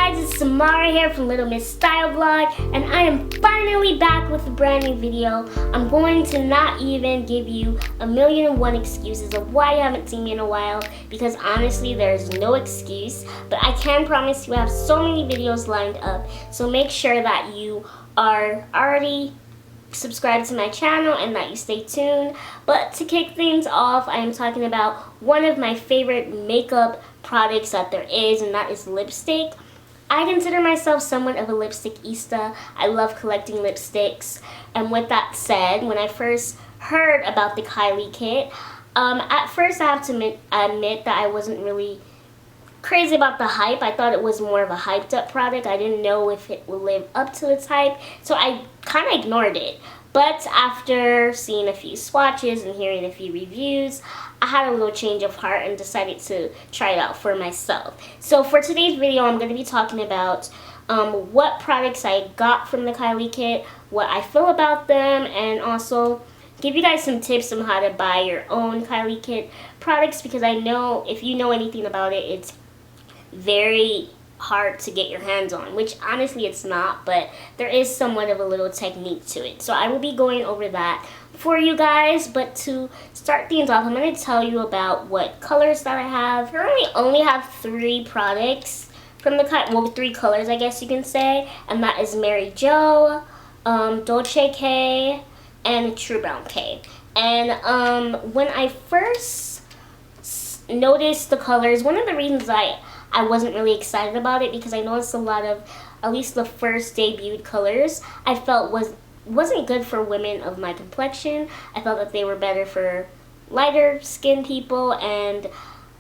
guys, it's Tamara here from LilMissStyle vlog, and I am finally back with a brand new video. I'm going to not even give you 1,000,001 excuses of why you haven't seen me in a while, because honestly there's no excuse, but I can promise you I have so many videos lined up, so make sure that you are already subscribe to my channel and that you stay tuned. But to kick things off, I am talking about one of my favorite makeup products that there is, and that is lipstick. I consider myself somewhat of a lipstickista. I love collecting lipsticks, and with that said, when I first heard about the Kylie kit, at first I have to admit that I wasn't really crazy about the hype. I thought it was more of a hyped up product. I didn't know if it would live up to its hype, so I kind of ignored it. But after seeing a few swatches and hearing a few reviews, I had a little change of heart and decided to try it out for myself. So for today's video, I'm going to be talking about what products I got from the Kylie kit, what I feel about them, and also give you guys some tips on how to buy your own Kylie kit products, because I know if you know anything about it, it's very hard to get your hands on, which honestly it's not, but there is somewhat of a little technique to it. So I will be going over that for you guys, but to start things off, I'm going to tell you about what colors that I have. I currently only have 3 products from the well, 3 colors I guess you can say, and that is Mary Jo, Dolce K, and True Brown K. And when I first noticed the colors, one of the reasons I wasn't really excited about it, because I noticed a lot of, at least the first debuted colors, I felt wasn't good for women of my complexion. I felt that they were better for lighter skinned people, and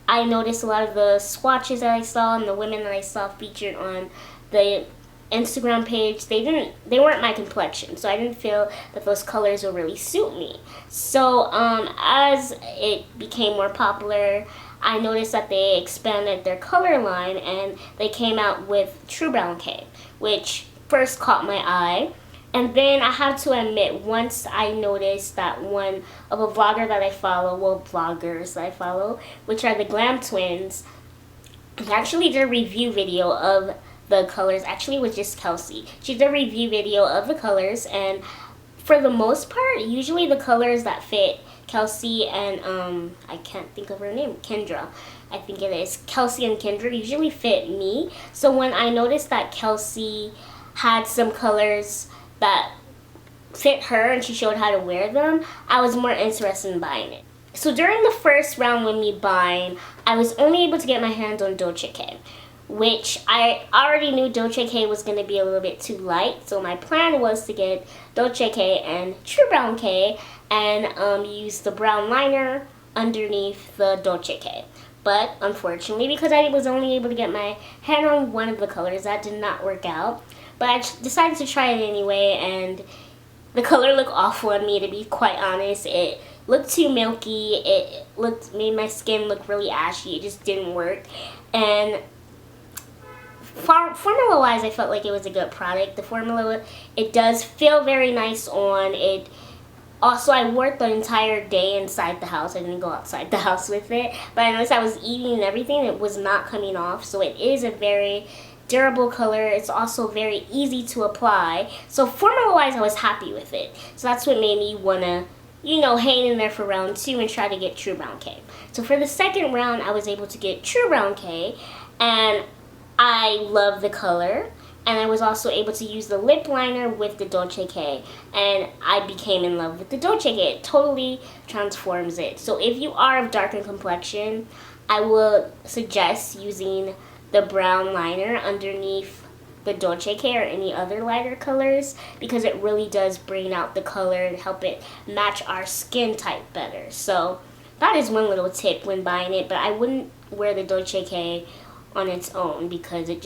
I noticed a lot of the swatches that I saw and the women that I saw featured on the Instagram page, they weren't my complexion, so I didn't feel that those colors would really suit me. So as it became more popular, I noticed that they expanded their color line and they came out with True Brown K, which first caught my eye. And then I have to admit, once I noticed that one of a vlogger that I follow, well, vloggers that I follow, which are the Glam Twins, they actually did a review video of the colors. Actually, it was just Kelsey. She did a review video of the colors, and for the most part, usually the colors that fit Kelsey and I can't think of her name, Kendra, I think it is, Kelsey and Kendra usually fit me. So when I noticed that Kelsey had some colors that fit her and she showed how to wear them, I was more interested in buying it. So during the first round when me buying, I was only able to get my hands on Dolce K, which I already knew Dolce K was going to be a little bit too light, so my plan was to get Dolce K and True Brown K and use the brown liner underneath the Dolce K. But unfortunately, because I was only able to get my hand on one of the colors, that did not work out. But I decided to try it anyway, and the color looked awful on me, to be quite honest. It looked too milky, it made my skin look really ashy, it just didn't work. And formula-wise, I felt like it was a good product. The formula, it does feel very nice on it. Also, I wore it the entire day inside the house. I didn't go outside the house with it. But I noticed I was eating and everything. It was not coming off. So it is a very durable color. It's also very easy to apply. So formula-wise, I was happy with it. So that's what made me want to, you know, hang in there for round 2 and try to get True Brown K. So for the second round, I was able to get True Brown K. And I love the color, and I was also able to use the lip liner with the Dolce K, and I became in love with the Dolce K. It totally transforms it. So if you are of darker complexion, I will suggest using the brown liner underneath the Dolce K or any other lighter colors, because it really does bring out the color and help it match our skin type better. So that is one little tip when buying it, but I wouldn't wear the Dolce K on its own because it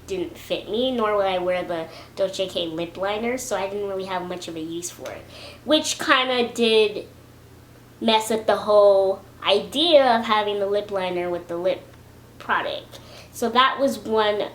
didn't fit me, nor would I wear the Dolce K lip liner, so I didn't really have much of a use for it, which kind of did mess up the whole idea of having the lip liner with the lip product. So that was one,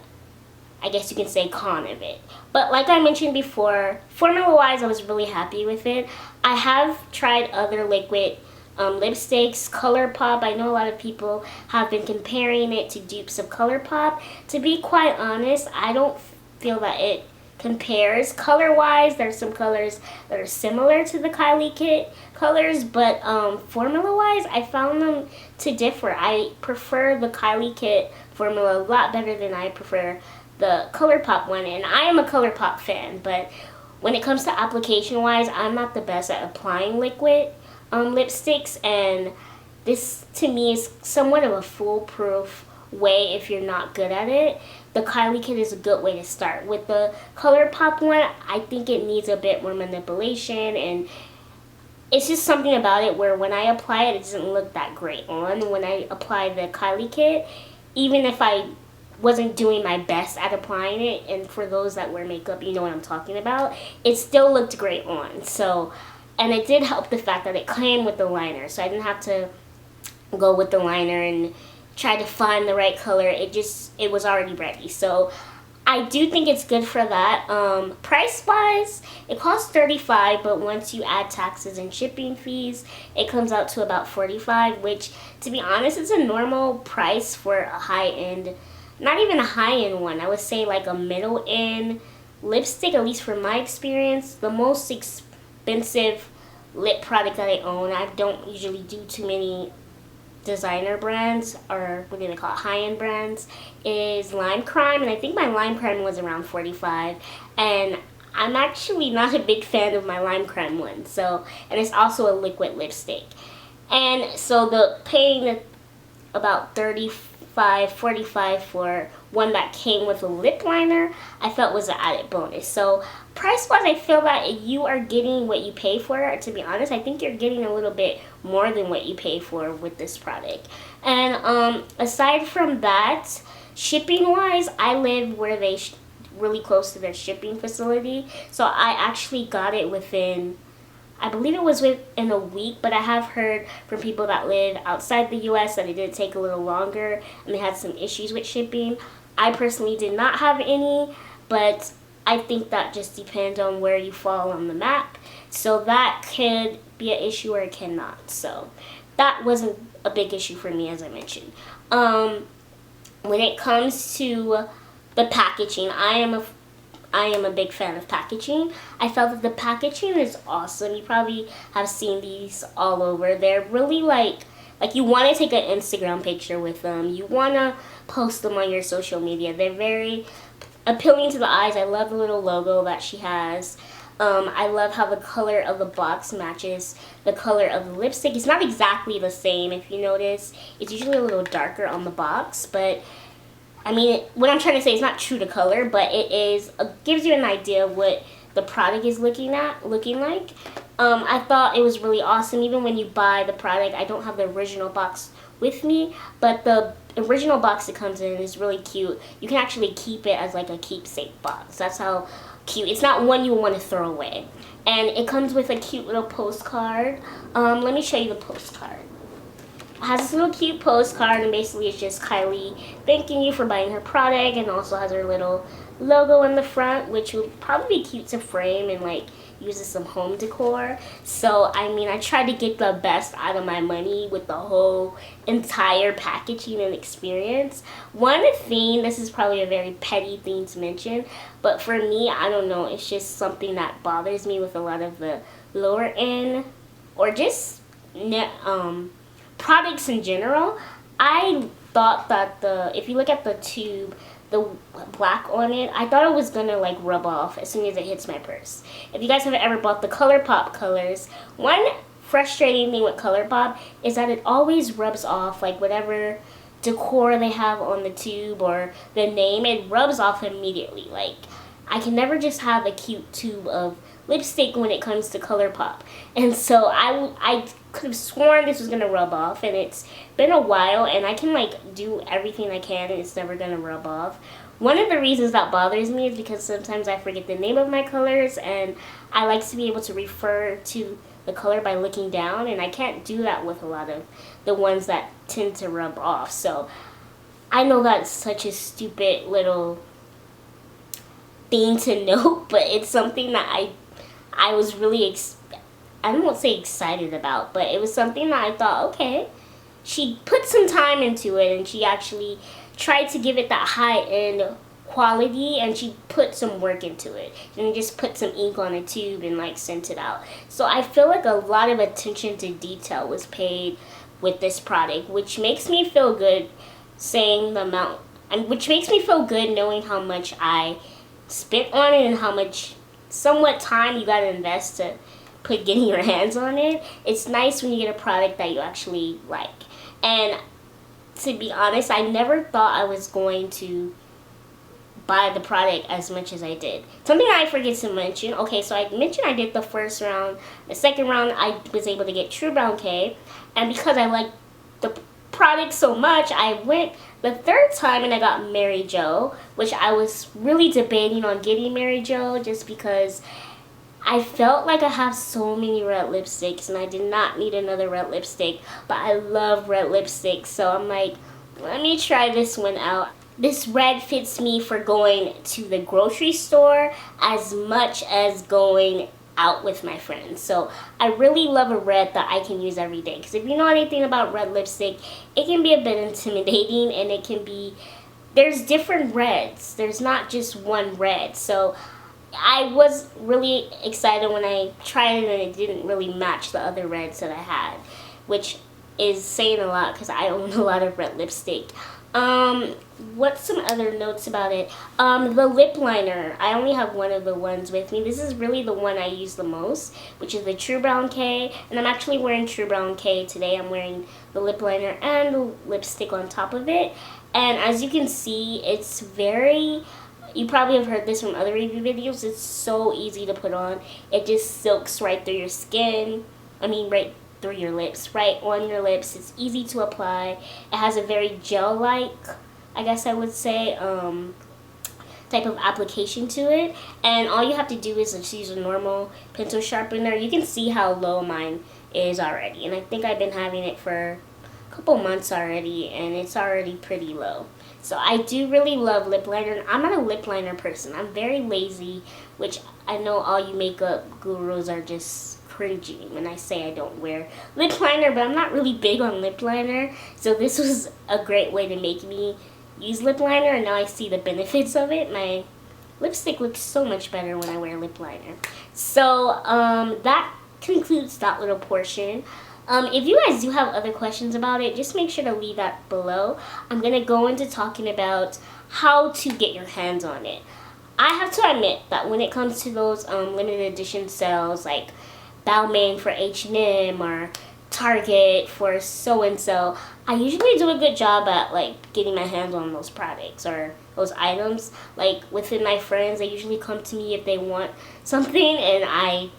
I guess you can say, con of it. But like I mentioned before, formula wise I was really happy with it. I have tried other liquid lipsticks. ColourPop, I know a lot of people have been comparing it to dupes of ColourPop. To be quite honest, I don't feel that it compares. Color-wise, there's some colors that are similar to the Kylie Kit colors, but formula-wise, I found them to differ. I prefer the Kylie Kit formula a lot better than I prefer the ColourPop one, and I am a ColourPop fan, but when it comes to application-wise, I'm not the best at applying liquid lipsticks, and this to me is somewhat of a foolproof way if you're not good at it. The Kylie Kit is a good way to start. With the ColourPop one, I think it needs a bit more manipulation, and it's just something about it where when I apply it, it doesn't look that great on. When I apply the Kylie Kit, even if I wasn't doing my best at applying it, and for those that wear makeup, you know what I'm talking about, it still looked great on. So, and it did help the fact that it came with the liner, so I didn't have to go with the liner and try to find the right color. It was already ready. So I do think it's good for that. Price wise, it costs $35, but once you add taxes and shipping fees, it comes out to about $45, which, to be honest, is a normal price for a high-end, not even a high-end one. I would say like a middle-end lipstick, at least from my experience. The most expensive lip product that I own, I don't usually do too many designer brands, or what do they call it, high-end brands, is Lime Crime, and I think my Lime Crime was around $45, and I'm actually not a big fan of my Lime Crime one, so, and it's also a liquid lipstick. And so the paying about $35-$45 for one that came with a lip liner, I felt was an added bonus. So price-wise, I feel that you are getting what you pay for. To be honest, I think you're getting a little bit more than what you pay for with this product. And aside from that, shipping-wise, I live where they really close to their shipping facility, so I actually got it within, I believe it was within a week, but I have heard from people that live outside the U.S. that it did take a little longer and they had some issues with shipping. I personally did not have any, but I think that just depends on where you fall on the map. So that could be an issue or it cannot. So that wasn't a big issue for me, as I mentioned. When it comes to the packaging, I am a big fan of packaging. I felt that the packaging is awesome. You probably have seen these all over. They're really like you want to take an Instagram picture with them. You want to post them on your social media. They're very appealing to the eyes. I love the little logo that she has. I love how the color of the box matches the color of the lipstick. It's not exactly the same, if you notice. It's usually a little darker on the box, but I mean, what I'm trying to say is not true to color, but it gives you an idea of what the product is looking like. I thought it was really awesome. Even when you buy the product, I don't have the original box with me, but the original box it comes in is really cute. You can actually keep it as like a keepsake box. That's how cute. It's not one you want to throw away. And it comes with a cute little postcard. Let me show you the postcard. It has this little cute postcard, and basically it's just Kylie thanking you for buying her product, and also has her little logo in the front, which would probably be cute to frame and like use as some home decor. So I mean, I tried to get the best out of my money with the whole entire packaging and experience. One thing, this is probably a very petty thing to mention, but for me, I don't know, it's just something that bothers me with a lot of the lower end or just products in general. I thought that if you look at the tube, the black on it, I thought it was gonna like rub off as soon as it hits my purse. If you guys have ever bought the ColourPop colors, one frustrating thing with ColourPop is that it always rubs off, like whatever decor they have on the tube or the name, it rubs off immediately. Like, I can never just have a cute tube of lipstick when it comes to ColourPop. And so I could have sworn this was going to rub off, and it's been a while, and I can like do everything I can and it's never going to rub off. One of the reasons that bothers me is because sometimes I forget the name of my colors, and I like to be able to refer to the color by looking down, and I can't do that with a lot of the ones that tend to rub off. So I know that's such a stupid little thing to note, but it's something that I was really I won't say excited about, but it was something that I thought, okay, she put some time into it, and she actually tried to give it that high-end quality, and she put some work into it, and just put some ink on a tube and like sent it out. So I feel like a lot of attention to detail was paid with this product, which makes me feel good saying the amount, and which makes me feel good knowing how much I spent on it and how much somewhat time you gotta invest to put getting your hands on it. It's nice when you get a product that you actually like. And to be honest, I never thought I was going to buy the product as much as I did. Something I forget to mention, okay, so I mentioned I did the first round. The second round I was able to get True Brown K, and because I liked the product so much, I went the third time and I got Mary Jo, which I was really debating on getting Mary Jo just because I felt like I have so many red lipsticks and I did not need another red lipstick, but I love red lipstick, so I'm like, let me try this one out. This red fits me for going to the grocery store as much as going out with my friends. So I really love a red that I can use every day, because if you know anything about red lipstick, it can be a bit intimidating, and it can be, there's different reds. There's not just one red. So I was really excited when I tried it and it didn't really match the other reds that I had, which is saying a lot because I own a lot of red lipstick. What's some other notes about it? The lip liner. I only have one of the ones with me. This is really the one I use the most, which is the True Brown K, and I'm actually wearing True Brown K today. I'm wearing the lip liner and the lipstick on top of it, and as you can see, it's very, you probably have heard this from other review videos, it's so easy to put on. It just silks right through your skin. I mean, right through your lips, right on your lips. It's easy to apply. It has a very gel-like, I guess I would say, type of application to it. And all you have to do is just use a normal pencil sharpener. You can see how low mine is already. And I think I've been having it for a couple months already, and it's already pretty low. So I do really love lip liner. I'm not a lip liner person. I'm very lazy, which I know all you makeup gurus are just cringy when I say I don't wear lip liner, but I'm not really big on lip liner. So this was a great way to make me use lip liner, and now I see the benefits of it. My lipstick looks so much better when I wear lip liner. So that concludes that little portion. If you guys do have other questions about it, just make sure to leave that below. I'm going to go into talking about how to get your hands on it. I have to admit that when it comes to those limited edition sales like Balmain for H&M or Target for so-and-so, I usually do a good job at like getting my hands on those products or those items. Like within my friends, they usually come to me if they want something, and I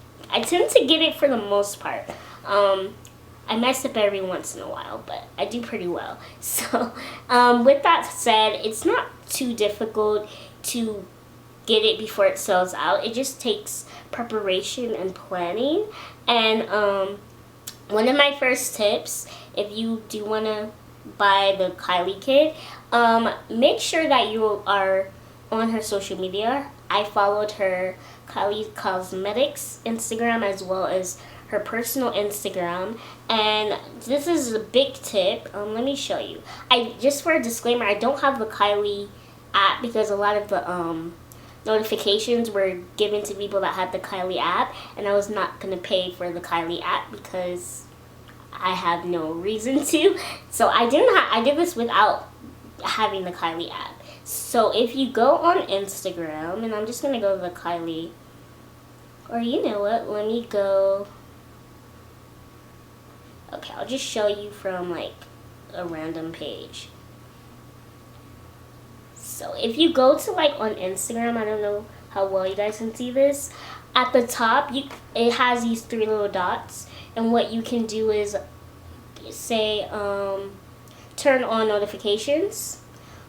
tend to get it for the most part. I mess up every once in a while, but I do pretty well. So with that said, it's not too difficult to get it before it sells out. It just takes preparation and planning. And one of my first tips, if you do want to buy the Kylie kit, make sure that you are on her social media. I followed her Kylie Cosmetics Instagram as well as her personal Instagram, and this is a big tip. Let me show you. Just for a disclaimer, I don't have the Kylie app because a lot of the notifications were given to people that had the Kylie app, and I was not gonna pay for the Kylie app because I have no reason to. So I did this without having the Kylie app. So if you go on Instagram, and I'm just gonna go to the Kylie, or you know what? Let me go. Okay, I'll just show you from like a random page. So if you go to like on Instagram, I don't know how well you guys can see this. At the top, it has these 3 little dots, and what you can do is say turn on notifications.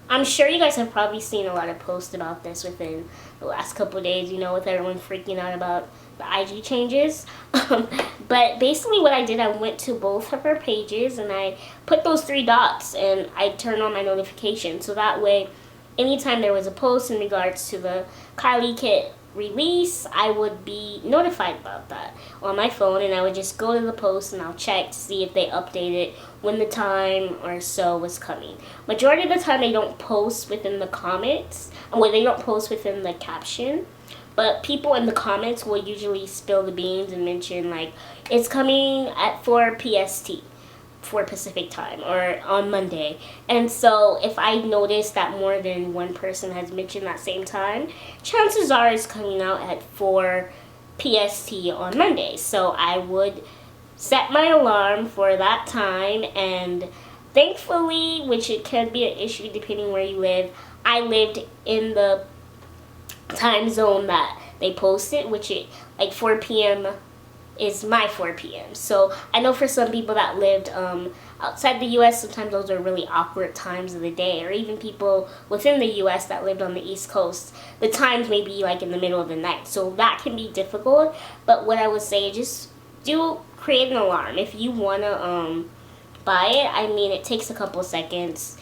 I'm sure you guys have probably seen a lot of posts about this within the last couple of days, you know, with everyone freaking out about the IG changes. But basically what I did, I went to both of her pages and I put those 3 dots and I turned on my notifications. So that way, anytime there was a post in regards to the Kylie kit release, I would be notified about that on my phone, and I would just go to the post and I'll check to see if they updated when the time or so was coming. Majority of the time they don't post within the comments, or they don't post within the caption, but people in the comments will usually spill the beans and mention like it's coming at 4 PST. For Pacific time or on Monday. And so if I notice that more than one person has mentioned that same time, chances are it's coming out at 4 PST on Monday. So I would set my alarm for that time, and thankfully, which it can be an issue depending where you live, I lived in the time zone that they posted, which it like 4 p.m. is my 4 p.m. So I know for some people that lived outside the U.S., sometimes those are really awkward times of the day, or even people within the U.S. that lived on the East Coast, the times may be like in the middle of the night. So that can be difficult, but what I would say is just create an alarm. If you want to buy it, I mean, it takes a couple seconds.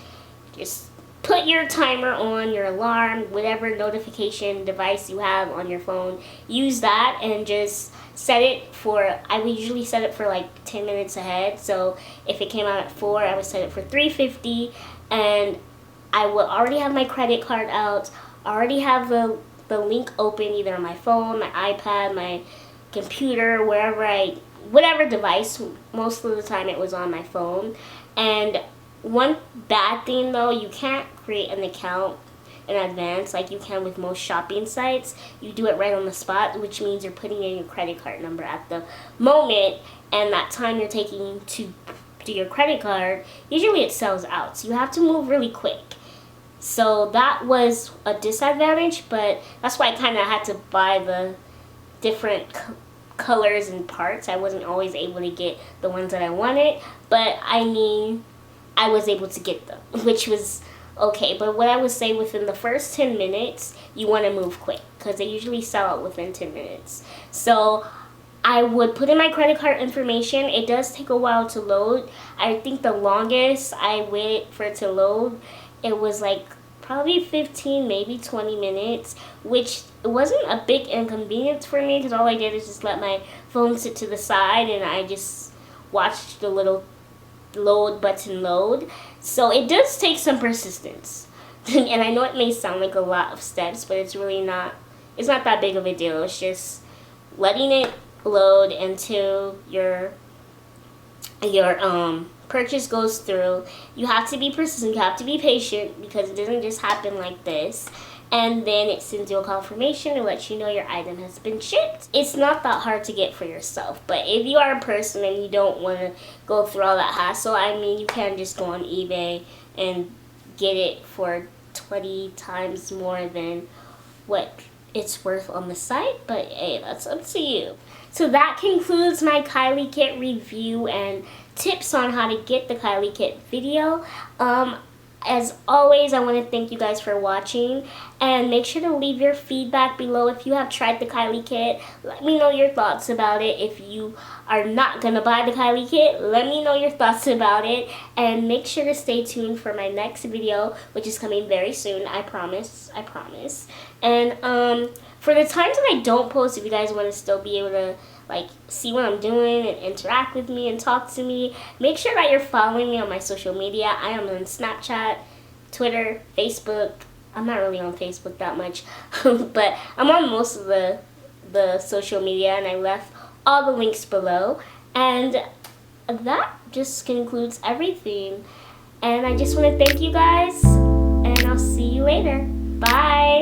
Just put your timer on, your alarm, whatever notification device you have on your phone, use that and just set it for, I would usually set it for like 10 minutes ahead. So if it came out at 4, I would set it for 3:50, and I will already have my credit card out, already have the link open either on my phone, my iPad, my computer, whatever device. Most of the time it was on my phone. And one bad thing though, you can't create an account in advance like you can with most shopping sites. You do it right on the spot, which means you're putting in your credit card number at the moment, and that time you're taking to do your credit card, usually it sells out. So you have to move really quick. So that was a disadvantage, but that's why I kind of had to buy the different colors and parts. I wasn't always able to get the ones that I wanted, but I mean, I was able to get them, which was okay. But what I would say, within the first 10 minutes, you want to move quick because they usually sell out within 10 minutes. So I would put in my credit card information. It does take a while to load. I think the longest I waited for it to load, it was like probably 15, maybe 20 minutes, which it wasn't a big inconvenience for me because all I did is just let my phone sit to the side and I just watched the little load button load. So it does take some persistence. And I know it may sound like a lot of steps, but it's really not. It's not that big of a deal. It's just letting it load until your purchase goes through. You have to be persistent. You have to be patient because it doesn't just happen like this. And then it sends you a confirmation to let you know your item has been shipped. It's not that hard to get for yourself, but if you are a person and you don't want to go through all that hassle, I mean, you can just go on eBay and get it for 20 times more than what it's worth on the site, but hey, that's up to you. So that concludes my Kylie Kit review and tips on how to get the Kylie Kit video. As always, I want to thank you guys for watching, and make sure to leave your feedback below if you have tried the Kylie Kit. Let me know your thoughts about it. If you are not going to buy the Kylie Kit, let me know your thoughts about it, and make sure to stay tuned for my next video, which is coming very soon. I promise. And for the times that I don't post, if you guys want to still be able to like see what I'm doing and interact with me and talk to me, make sure that you're following me on my social media. I am on Snapchat, Twitter, Facebook. I'm not really on Facebook that much, but I'm on most of the social media, and I left all the links below. And that just concludes everything. And I just want to thank you guys, and I'll see you later. Bye.